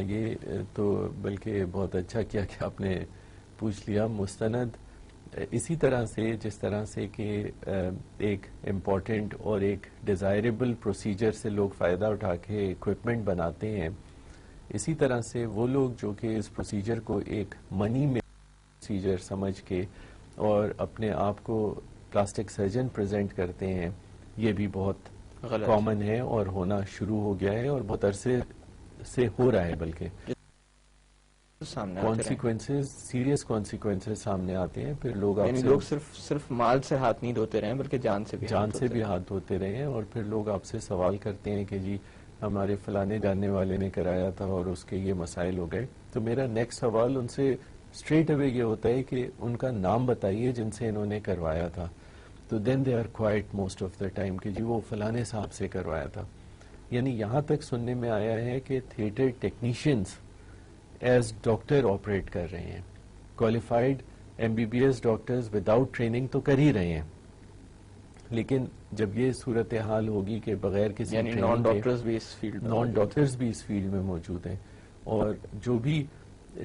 یہ تو بلکہ بہت اچھا کیا کہ آپ نے پوچھ لیا. مستند اسی طرح سے جس طرح سے کہ ایک امپورٹنٹ اور ایک ڈیزائربل پروسیجر سے لوگ فائدہ اٹھا کے اکوپمنٹ بناتے ہیں، اسی طرح سے وہ لوگ جو کہ اس پروسیجر کو ایک منی میں پروسیجر سمجھ کے اور اپنے آپ کو پلاسٹک سرجن پریزنٹ کرتے ہیں، یہ بھی بہت کامن ہے اور ہونا شروع ہو گیا ہے اور بہت عرصے سے ہو رہا ہے. بلکہ کانسیکوینسز، سیریس کانسیکوینسز سامنے آتے ہیں. پھر لوگ آپ سے لوگ صرف مال سے ہاتھ نہیں دھوتے رہے بلکہ جان سے بھی ہاتھ دھوتے رہے ہیں، اور پھر لوگ آپ سے سوال کرتے ہیں کہ جی ہمارے فلانے جاننے والے نے کرایا تھا اور اس کے یہ مسائل ہو گئے. تو میرا نیکسٹ سوال ان سے اسٹریٹ اوے یہ ہوتا ہے کہ ان کا نام بتائیے جن سے انہوں نے کروایا تھا. تو then they are quite most of the time کہ جی وہ فلانے صاحب سے کروایا تھا. یعنی یہاں تک سننے میں آیا ہے کہ theatre technicians as doctor operate کر رہے ہیں. Qualified M B B S doctors without training تو کر ہی رہے ہیں، لیکن جب یہ صورتحال ہوگی کہ بغیر کسی ٹریننگ نان ڈاکٹرز بھی اس فیلڈ میں موجود ہیں، اور جو بھی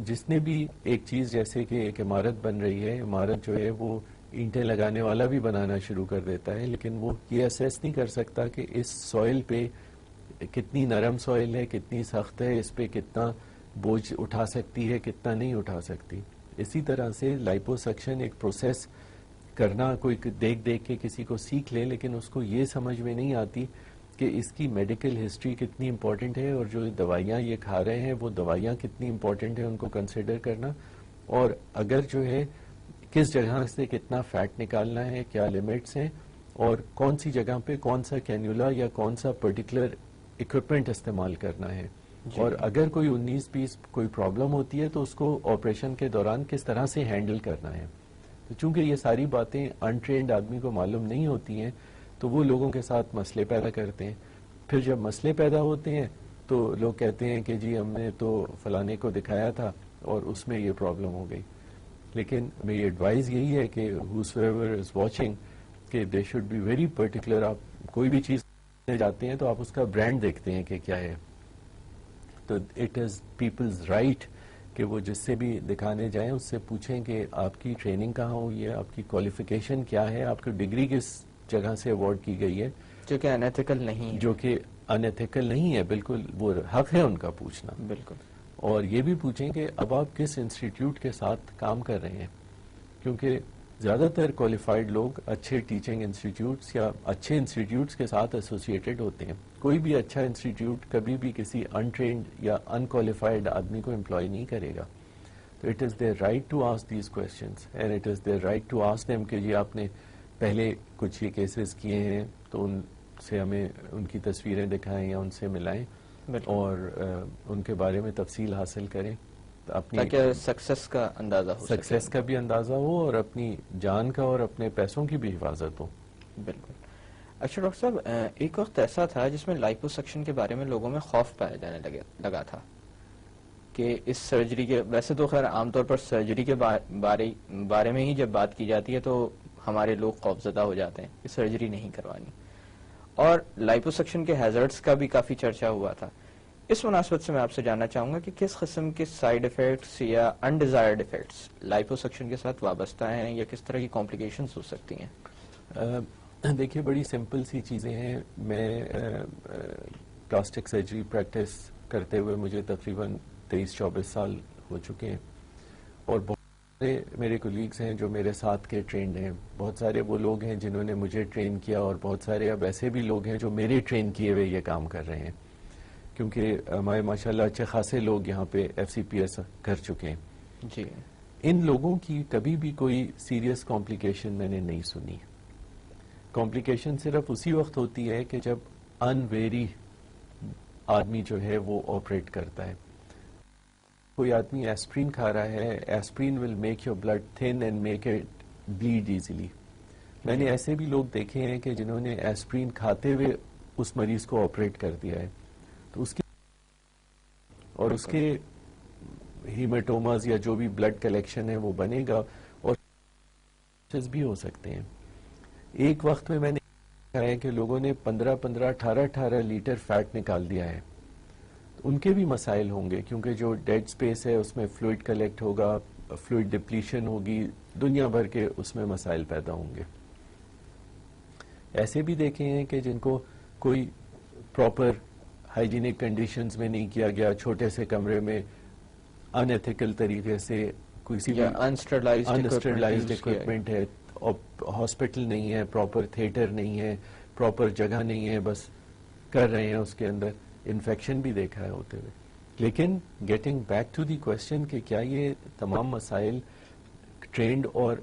جس نے بھی ایک چیز جیسے کہ ایک عمارت بن رہی ہے، عمارت جو ہے وہ اینٹیں لگانے والا بھی بنانا شروع کر دیتا ہے، لیکن وہ یہ اسیس نہیں کر سکتا کہ اس سوئل پہ کتنی نرم سوئل ہے، کتنی سخت ہے، اس پہ کتنا بوجھ اٹھا سکتی ہے، کتنا نہیں اٹھا سکتی. اسی طرح سے لائپو سکشن ایک پروسیس کرنا کوئی دیکھ کے کسی کو سیکھ لے، لیکن اس کو یہ سمجھ میں نہیں آتی کہ اس کی میڈیکل ہسٹری کتنی امپورٹنٹ ہے، اور جو دوائیاں یہ کھا رہے ہیں وہ دوائیاں کتنی امپورٹنٹ ہیں ان کو کنسیڈر کرنا، اور اگر جو ہے کس جگہ سے کتنا فیٹ نکالنا ہے، کیا لیمٹس ہیں، اور کون سی جگہ پہ کون سا کینیولا یا کون سا پرٹیکولر اکوپمنٹ استعمال کرنا ہے. اور اگر کوئی 19-20 کوئی پرابلم ہوتی ہے تو اس کو آپریشن کے دوران کس طرح سے ہینڈل کرنا ہے. تو چونکہ یہ ساری باتیں انٹرینڈ آدمی کو معلوم نہیں ہوتی ہیں تو وہ لوگوں کے ساتھ مسئلے پیدا کرتے ہیں. پھر جب مسئلے پیدا ہوتے ہیں تو لوگ کہتے ہیں کہ جی ہم نے تو فلانے کو دکھایا تھا اور اس میں یہ پرابلم ہو گئی. لیکن میری ایڈوائز یہی ہے کہ whosoever is watching کہ they should be very particular. آپ کوئی بھی چیز جاتے ہیں تو آپ اس کا برانڈ دیکھتے ہیں کہ کیا ہے. تو اٹ از پیپلز رائٹ کہ وہ جس سے بھی دکھانے جائیں اس سے پوچھیں کہ آپ کی ٹریننگ کہاں ہوئی ہے، آپ کی کوالیفیکیشن کیا ہے، آپ کی ڈگری کس جگہ سے ایوارڈ کی گئی ہے. جو کہ انیتھیکل نہیں ہے، بالکل وہ حق ہے ان کا پوچھنا. بالکل. اور یہ بھی پوچھیں کہ اب آپ کس انسٹیٹیوٹ کے ساتھ کام کر رہے ہیں، کیونکہ زیادہ تر کوالیفائڈ لوگ اچھے ٹیچنگ انسٹیٹیوٹس یا اچھے انسٹیٹیوٹس کے ساتھ ایسوسیٹڈ ہوتے ہیں. کوئی بھی اچھا انسٹیٹیوٹ کبھی بھی کسی انٹرینڈ یا انکوالیفائڈ آدمی کو امپلائی نہیں کرے گا. تو it is their right to ask these questions and it is their right to ask them کہ جی آپ نے پہلے کچھ یہ کیسز کیے ہیں تو ان سے ہمیں ان کی تصویریں دکھائیں یا ان سے ملائیں اور ان کے بارے میں تفصیل حاصل کریں تاکہ سکسیس کا اندازہ ہو، سکسیس کا بھی اندازہ ہو اور اپنی جان کا اور اپنے پیسوں کی بھی حفاظت ہو. بالکل. اچھا ڈاکٹر صاحب، ایک وقت ایسا تھا جس میں لائپو سکشن کے بارے میں لوگوں میں خوف پایا جانے لگا تھا کہ اس سرجری کے، ویسے تو خیر عام طور پر سرجری کے بارے میں ہی جب بات کی جاتی ہے تو ہمارے لوگ خوفزدہ ہو جاتے ہیں کہ سرجری نہیں کروانی، اور لائپو سکشن کے ہیزرڈز کا بھی کافی چرچا ہوا تھا. اس مناسبت سے میں آپ سے جاننا چاہوں گا کہ کس قسم کے سائیڈ ایفیکٹس یا انڈیزائرڈ ایفیکٹس لائپو سکشن کے ساتھ وابستہ ہیں یا کس طرح کی کمپلیکیشنز ہو سکتی ہیں؟ دیکھیے بڑی سمپل سی چیزیں ہیں. میں پلاسٹک سرجری پریکٹس کرتے ہوئے مجھے تقریباً 23-24 سال ہو چکے ہیں، اور بہت سارے میرے کولیگز ہیں جو میرے ساتھ کے ٹرینڈ ہیں. بہت سارے وہ لوگ ہیں جنہوں نے مجھے ٹرین کیا، اور بہت سارے اب ایسے بھی لوگ ہیں جو میرے ٹرین کیے ہوئے یہ کام کر رہے ہیں، کیونکہ ہمارے ماشاءاللہ اچھے خاصے لوگ یہاں پہ ایف سی پی ایس کر چکے ہیں. جی. ان لوگوں کی کبھی بھی کوئی سیریس کمپلیکیشن میں نے نہیں سنی. کمپلیکیشن صرف اسی وقت ہوتی ہے کہ جب انویری آدمی جو ہے وہ آپریٹ کرتا ہے. کوئی آدمی ایسپرین کھا رہا ہے، aspirin will make your blood thin and make it bleed easily. میں نے ایسے بھی لوگ دیکھے ہیں کہ جنہوں نے ایسپرین کھاتے ہوئے اس مریض کو آپریٹ کر دیا ہے، تو اس کی اور اس کے ہیماٹوماز یا جو بھی بلڈ کلیکشن ہے وہ بنے گا اور بھی ہو سکتے ہیں. ایک وقت میں نے دیکھا ہے کہ لوگوں نے 15-18 لیٹر فیٹ نکال دیا ہے. ان کے بھی مسائل ہوں گے، کیونکہ جو ڈیڈ اسپیس ہے اس میں فلوئڈ کلیکٹ ہوگا، فلوئڈ ڈپلیشن ہوگی، دنیا بھر کے اس میں مسائل پیدا ہوں گے. ایسے بھی دیکھے ہیں کہ جن کو کوئی پراپر ہائیجینک کنڈیشنز میں نہیں کیا گیا، چھوٹے سے کمرے میں ان ایتھیکل طریقے سے کسی بھی انسٹرلائزڈ اکوپمنٹ ہے، ہاسپٹل نہیں ہے، پراپر تھیٹر نہیں ہے، پراپر جگہ نہیں ہے، بس کر رہے ہیں اس کے اندر، انفیکشن بھی دیکھا ہے ہوتے ہوئے. لیکن getting back to the question کہ کیا یہ تمام مسائل ٹرینڈ اور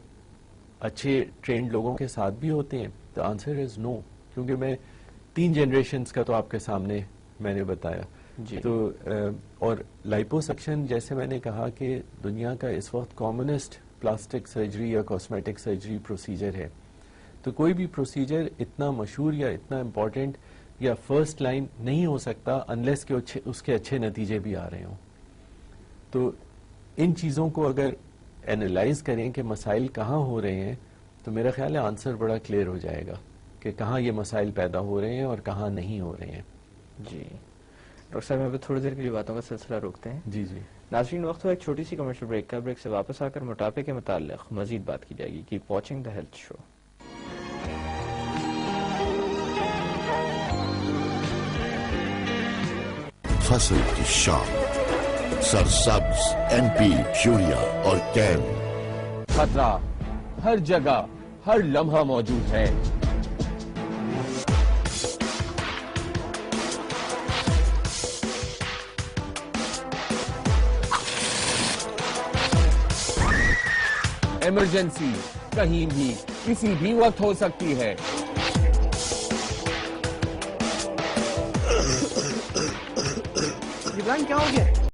اچھے ٹرینڈ لوگوں کے ساتھ بھی ہوتے ہیں؟ the answer is no، کیونکہ میں 3 جنریشنز کا تو آپ کے سامنے میں نے بتایا. تو اور لائپوسکشن جیسے میں نے کہا کہ دنیا کا اس وقت کامنسٹ پلاسٹک سرجری یا کاسمیٹک سرجری پروسیجر ہے. تو کوئی بھی پروسیجر اتنا مشہور یا اتنا امپورٹنٹ یا فرسٹ لائن نہیں ہو سکتا انلیس کہ اس کے اچھے نتیجے بھی آ رہے ہوں. تو ان چیزوں کو اگر اینالائز کریں کہ مسائل کہاں ہو رہے ہیں تو میرا خیال ہے آنسر بڑا کلیئر ہو جائے گا کہ کہاں یہ مسائل پیدا ہو رہے ہیں اور کہاں نہیں ہو رہے ہیں. جی ڈاکٹر صاحب، ابھی تھوڑی دیر کے لیے باتوں کا سلسلہ روکتے ہیں. جی جی ناظرین، وقت ہوا ایک چھوٹی سی کمرشل بریک کا. بریک سے واپس آ کر موٹاپے کے متعلق مزید بات کی جائے گی. کیپ واچنگ دا ہیلتھ شو. فصل کی شام، سرسبز NP، یوریا اور کیم. خطرہ ہر جگہ ہر لمحہ موجود ہے. ایمرجنسی کہیں بھی کسی بھی وقت ہو سکتی ہے. ابراہیم کیا ہو گیا؟